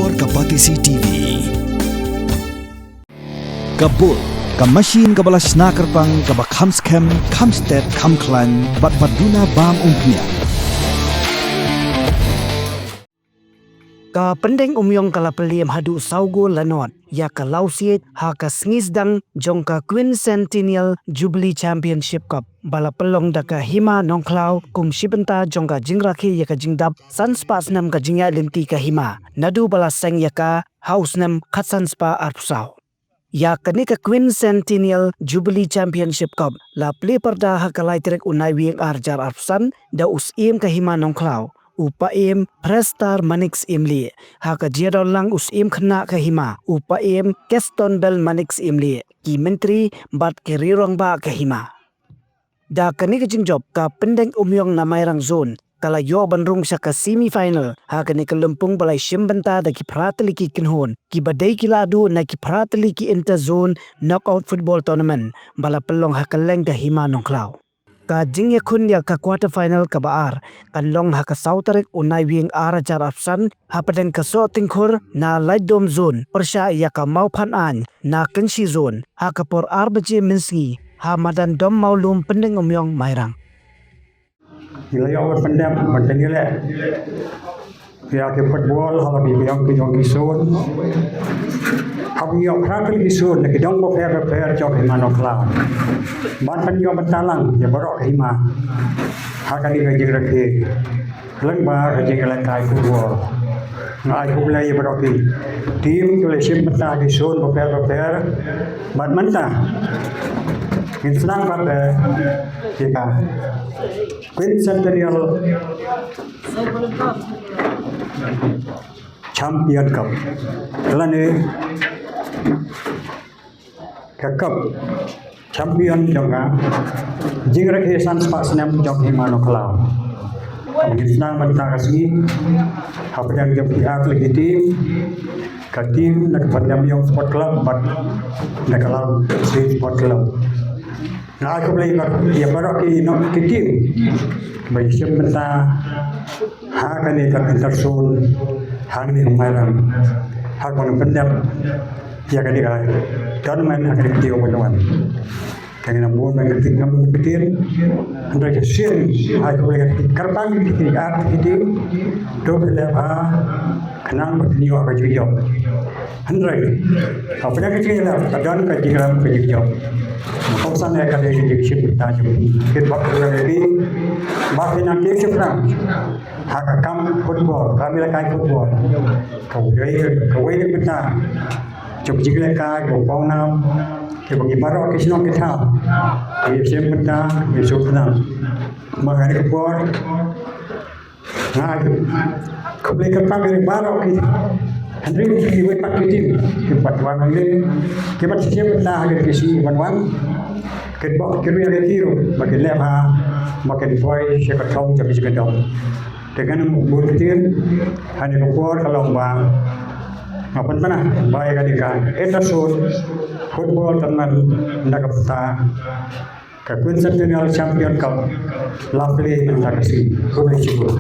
Bor Kapatisi TV. Kabul, Kamashin Kabala Snakerpang Kabak Hamskem, Kamsted, Kamklan, Batbaduna Bam Umpnya. Ka pendeng umyong kalapeliam hadu saugo lanot ya ka lausiet ha ka sngisdang jong ka Quincentennial Jubilee Championship Cup bala pelong da ka hima nongklau kum shibenta jong ka jingrakhi ya ka jingdap sanspas nam ka jingya limti ka hima nadu bala seng ya ka house nam khatsanspa arpsau ya kani ka Quincentennial Jubilee Championship Cup la play perda ha ka laitrek unai wieng arjar arpsan da usim ka hima nongklau upaim Prestar Manix Imli haka jadol lang usim khna kahima upaim Keston Bell Manix Imli ki menteri bat kerirong ba kahima da kani ka jingjob ka pendeng umyong na mayrang zone kala yo bandrung sa ka semi final haka ni kalumpung balai shimbenta da ki pratali ki kinhon ki badai ki ladu na ki pratali ki interzone knockout football tournament bala pelong hakaleng da hima nongklau ka jingya kun ya ka quarter final ka baar kan long ha ka sautarek unai wing ara jar afsan ha paden ka so tingkhur na laidom zone persha ya ka mauphan an na kanshi zone ha ka por arbaje minski ha madan dom maulum pendeng umyong mairang Ila yo pendem penting le ya ke football ha bi yang ki zone Hab yo praktik isun ke dong bo fair jok himano cloud. Man pan yo bentalang ya borok hima. Haka di gajing rakhe. Lang ba gajing lang kai football. Ngai ku lai borok ki. Team to le sim benta ki sun bo fair. Man manta. Senang ba kita. Quincentennial Champion Cup. Kelane Cup champion jonga jingra ke san spas nam jong himano klau senang banta kasih apa yang dia pihak lagi tim nak pandam yang sport club but nak kalau sport club nah aku beli ya baru ki no ki tim mai sim banta ha kan ni ka intersul hang ni umaran ha kon pandam ya kan dia tournament akan kita lakukan. Dengan namun mengerti namun pikir, anda kesian, aku boleh kertas kita art kita, dua lepas kenal begini apa juga. Anda, apa yang kita lakukan, kadang kajian kerja. Kau sana kerja jadi siapa tahu. Kita bakal lagi, bakal nanti siapa. Hak kam football, kami lakukan football. Kau ini benar. Chụp chiếc lê ca của phong nam thì bagi baru ke sini kita di sempenta di sopna magari ke por ngai kembali ke pagi baru kita Henry di wet pak tim ke patwan ini ke pat sempenta agar ke si wan ke bok ke ria ke tiro bagi lepa makin boy se ka thong jadi sekadang dengan buktiin hanya ke por kalau bang apa mana baik kadikan Ederson football teman nak kita ke Quincentennial Champion Cup lapli nak kasih boleh cukup